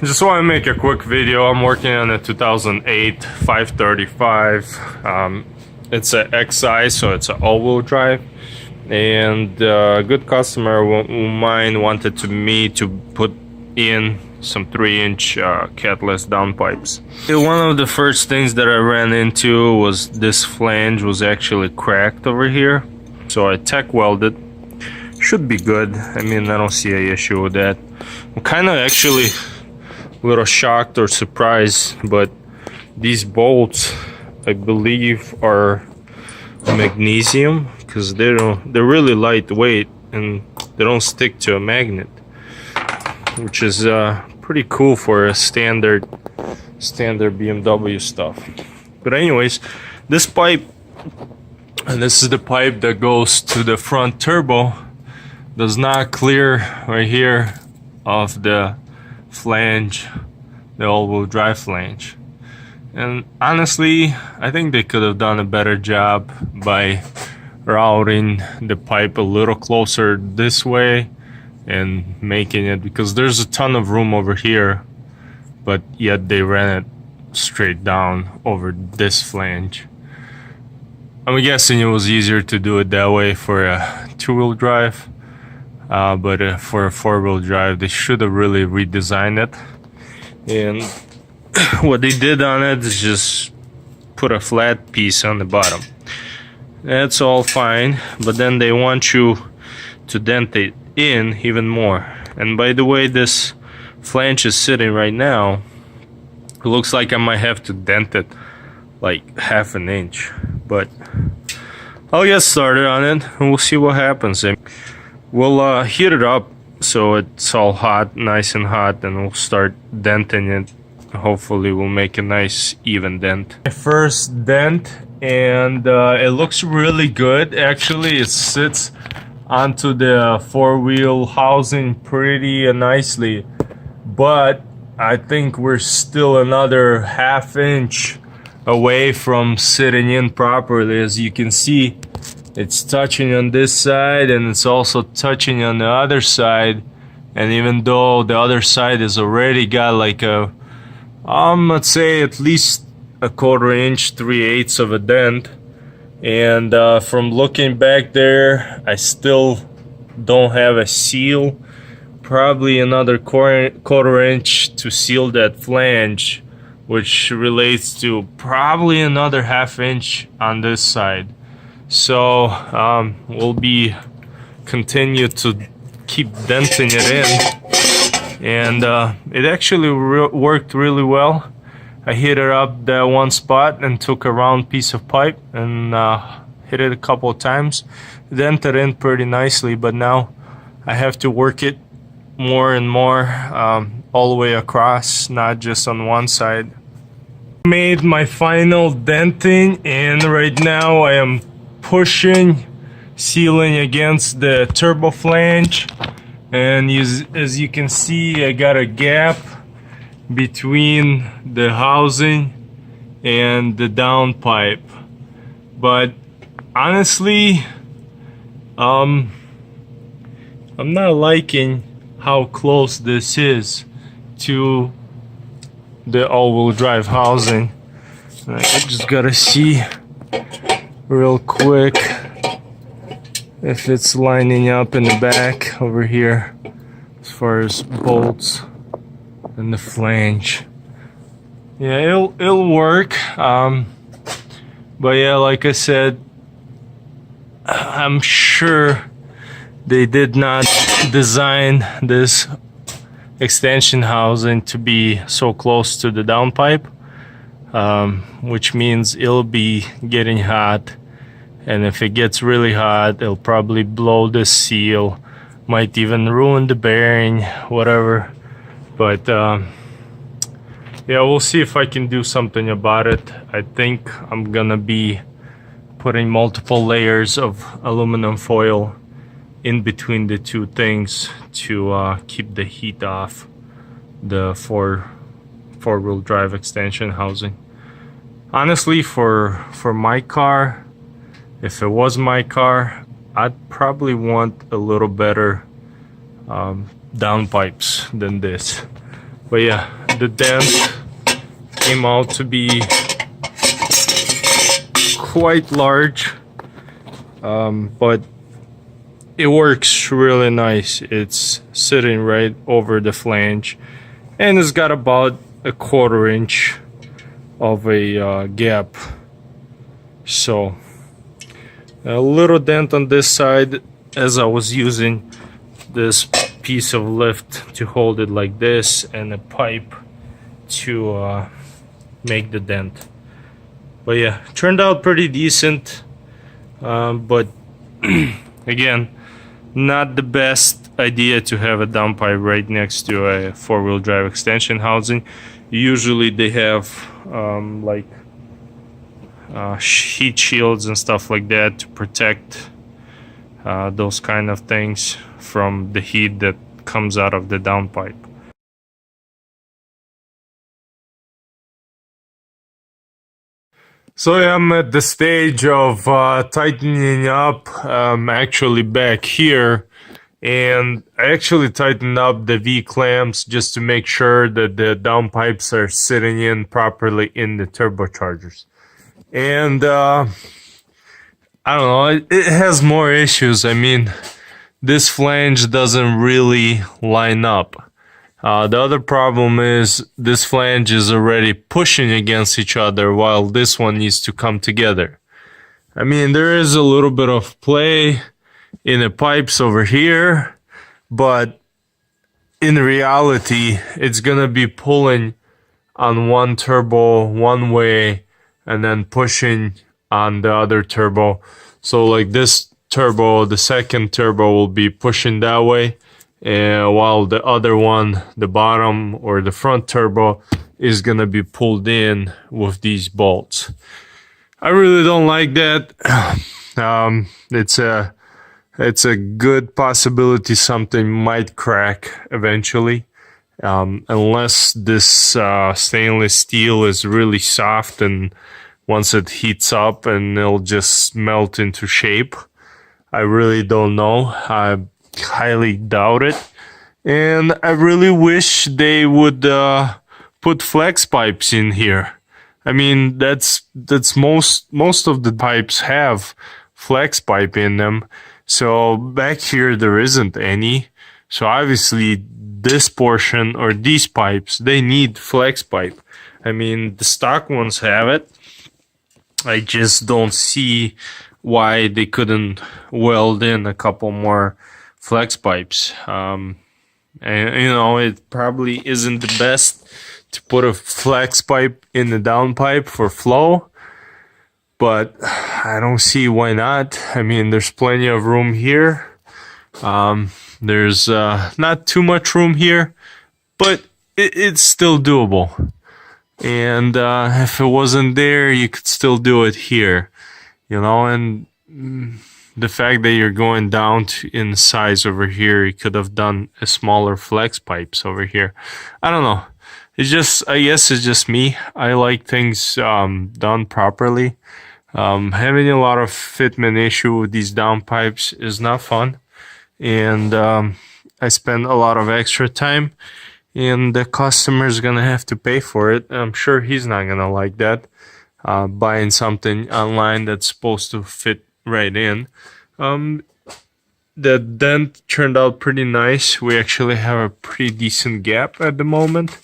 Just want to make a quick video. I'm working on a 2008 535. It's a XI, so it's an all-wheel drive. And a good customer of mine wanted me to put in some 3-inch Catless downpipes. One of the first things that I ran into was this flange was actually cracked over here. So I tack welded. Should be good. I mean, I don't see an issue with that. I'm kind of actually a little shocked or surprised, but these bolts, I believe, are magnesium, because they're really lightweight and they don't stick to a magnet, which is pretty cool for a standard BMW stuff. But anyways, this pipe, and this is the pipe that goes to the front turbo, does not clear right here of the flange, the all-wheel drive flange. And honestly, I think they could have done a better job by routing the pipe a little closer this way and making it, because there's a ton of room over here, but yet they ran it straight down over this flange. I'm guessing it was easier to do it that way for a two-wheel drive, but for a four-wheel drive they should have really redesigned it. And what they did on it is just put a flat piece on the bottom. That's all fine, but then they want you to dent it in even more. And by the way this flange is sitting right now, it looks like I might have to dent it like 1/2 inch, but I'll get started on it and we'll see what happens. We'll heat it up so it's all hot, nice and hot, and we'll start denting it. Hopefully we'll make a nice even dent. My first dent, and it looks really good. Actually, it sits onto the four-wheel housing pretty nicely, but I think we're still another 1/2 inch away from sitting in properly. As you can see, it's touching on this side and it's also touching on the other side. And even though the other side has already got like a let's say at least 1/4 inch, 3/8 of a dent, and from looking back there, I still don't have a seal. Probably another 1/4 inch to seal that flange, which relates to probably another 1/2 inch on this side. So we'll be continue to keep denting it in, and it actually worked really well. I hit it up that one spot and took a round piece of pipe and hit it a couple of times, dented in pretty nicely, but now I have to work it more and more all the way across, not just on one side. Made my final denting, and right now I am pushing, sealing against the turbo flange, and as you can see, I got a gap between the housing and the downpipe. But honestly, I'm not liking how close this is to the all-wheel drive housing. I just gotta see real quick if it's lining up in the back over here as far as bolts and the flange. Yeah, it'll work. But yeah, like I said, I'm sure they did not design this extension housing to be so close to the downpipe, which means it'll be getting hot, and if it gets really hot, it'll probably blow the seal, might even ruin the bearing, whatever. But yeah, we'll see if I can do something about it. I think I'm gonna be putting multiple layers of aluminum foil in between the two things to keep the heat off the four-wheel drive extension housing. Honestly, for my car, if it was my car, I'd probably want a little better downpipes than this. But yeah, the dent came out to be quite large, but it works really nice. It's sitting right over the flange, and it's got about a 1/4 inch of a gap. So a little dent on this side, as I was using this piece of lift to hold it like this, and a pipe to make the dent. But yeah, turned out pretty decent, but again, not the best idea to have a downpipe right next to a 4-wheel drive extension housing. Usually they have like heat shields and stuff like that to protect those kind of things from the heat that comes out of the downpipe. So I'm at the stage of tightening up, actually back here, and I actually tightened up the V-clamps just to make sure that the downpipes are sitting in properly in the turbochargers. And I don't know, it has more issues. I mean, this flange doesn't really line up. The other problem is this flange is already pushing against each other while this one needs to come together. I mean, there is a little bit of play in the pipes over here, but in reality, it's gonna be pulling on one turbo one way and then pushing on the other turbo. So like this turbo, the second turbo will be pushing that way, while the other one, the bottom or the front turbo, is gonna be pulled in with these bolts. I really don't like that. It's a good possibility something might crack eventually, unless this stainless steel is really soft, and once it heats up and it'll just melt into shape. I really don't know. I highly doubt it, and I really wish they would put flex pipes in here. I mean, that's most of the pipes have flex pipe in them. So back here there isn't any. So obviously this portion or these pipes, they need flex pipe. I mean, the stock ones have it. I just don't see why they couldn't weld in a couple more flex pipes. And you know, it probably isn't the best to put a flex pipe in the downpipe for flow, but I don't see why not. I mean, there's plenty of room here. There's not too much room here, but it's still doable. And if it wasn't there, you could still do it here, you know. And the fact that you're going down in size over here, you could have done a smaller flex pipes over here. I don't know. It's just, I guess it's just me. I like things done properly. Having a lot of fitment issue with these downpipes is not fun, and I spend a lot of extra time, and the customer's gonna have to pay for it. I'm sure he's not gonna like that, buying something online that's supposed to fit right in. The dent turned out pretty nice. We actually have a pretty decent gap at the moment,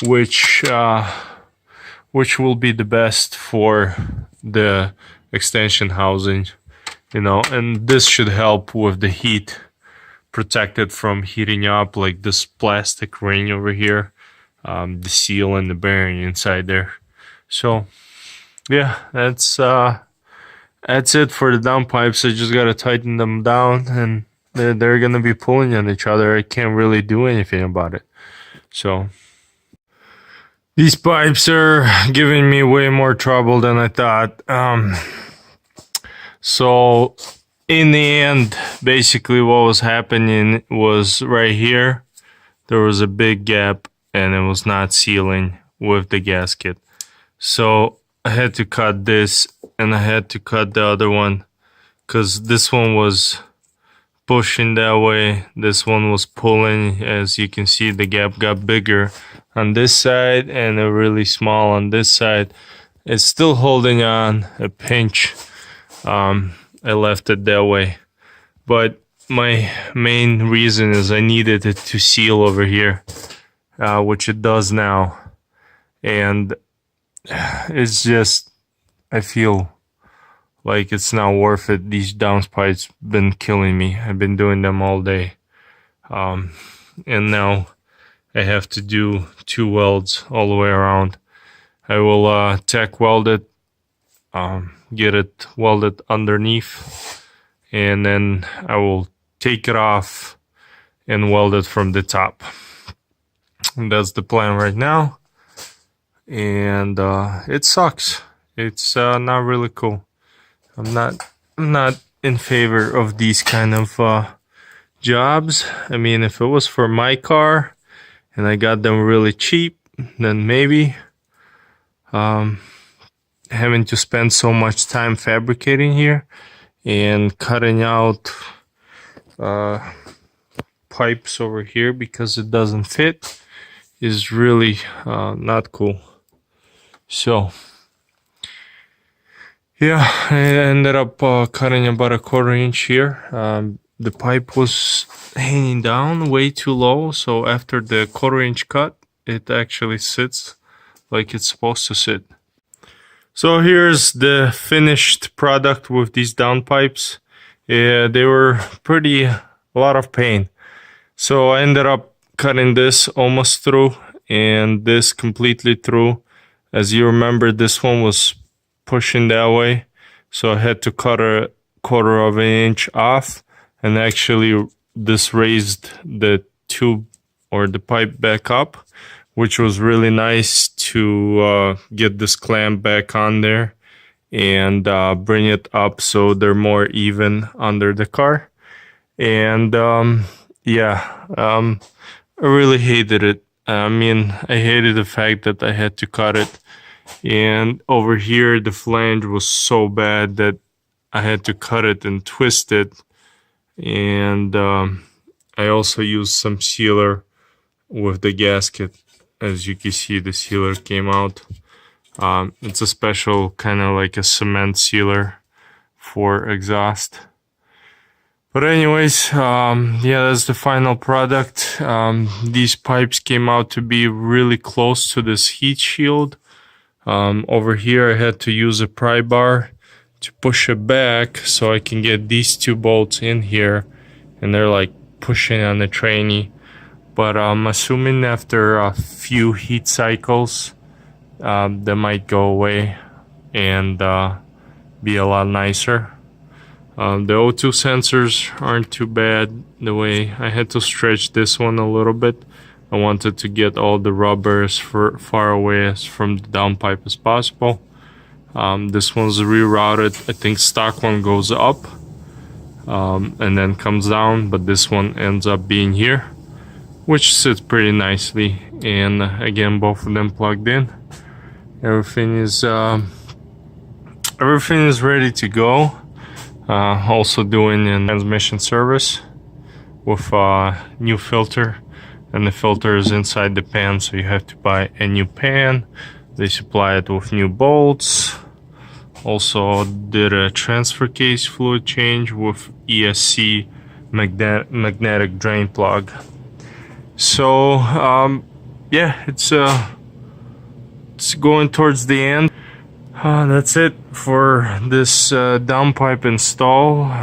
which will be the best for the extension housing, you know. And this should help with the heat, protect it from heating up, like this plastic ring over here, the seal and the bearing inside there. So yeah, that's it for the downpipes. I just gotta tighten them down, and they're gonna be pulling on each other. I can't really do anything about it. So these pipes are giving me way more trouble than I thought. So in the end, basically what was happening was right here, there was a big gap and it was not sealing with the gasket. So I had to cut this, and I had to cut the other one because this one was pushing that way, this one was pulling. As you can see, the gap got bigger on this side and a really small on this side. It's still holding on a pinch. I left it that way, but my main reason is I needed it to seal over here, which it does now. And it's just, I feel like it's not worth it. These downpipes been killing me. I've been doing them all day, and now I have to do 2 welds all the way around. I will tack weld it, get it welded underneath, and then I will take it off and weld it from the top. And that's the plan right now. And it sucks. It's not really cool. I'm not in favor of these kind of jobs. I mean, if it was for my car and I got them really cheap, then maybe. Having to spend so much time fabricating here and cutting out pipes over here because it doesn't fit is really not cool. So yeah, I ended up cutting about a 1/4 inch here. The pipe was hanging down way too low, so after the 1/4 inch cut, it actually sits like it's supposed to sit. So here's the finished product with these downpipes. Yeah, they were a lot of pain. So I ended up cutting this almost through and this completely through. As you remember, this one was pushing that way, so I had to cut a 1/4 of an inch off, and actually this raised the tube or the pipe back up, which was really nice to get this clamp back on there and bring it up so they're more even under the car. And I really hated it. I mean, I hated the fact that I had to cut it. And over here, the flange was so bad that I had to cut it and twist it. And I also used some sealer with the gasket. As you can see, the sealer came out. It's a special kind of like a cement sealer for exhaust. But anyways, yeah, that's the final product. These pipes came out to be really close to this heat shield. Over here I had to use a pry bar to push it back so I can get these 2 bolts in here, and they're like pushing on the trainee. But I'm assuming after a few heat cycles, they might go away and be a lot nicer. The O2 sensors aren't too bad. The way I had to stretch this one a little bit. I wanted to get all the rubber as far away from the downpipe as possible. This one's rerouted. I think stock one goes up and then comes down, but this one ends up being here, which sits pretty nicely. And again, both of them plugged in. Everything is ready to go. Also doing a transmission service with a new filter, and the filter is inside the pan, so you have to buy a new pan. They supply it with new bolts. Also did a transfer case fluid change with ESC magnetic drain plug. So yeah, it's going towards the end. That's it for this downpipe install.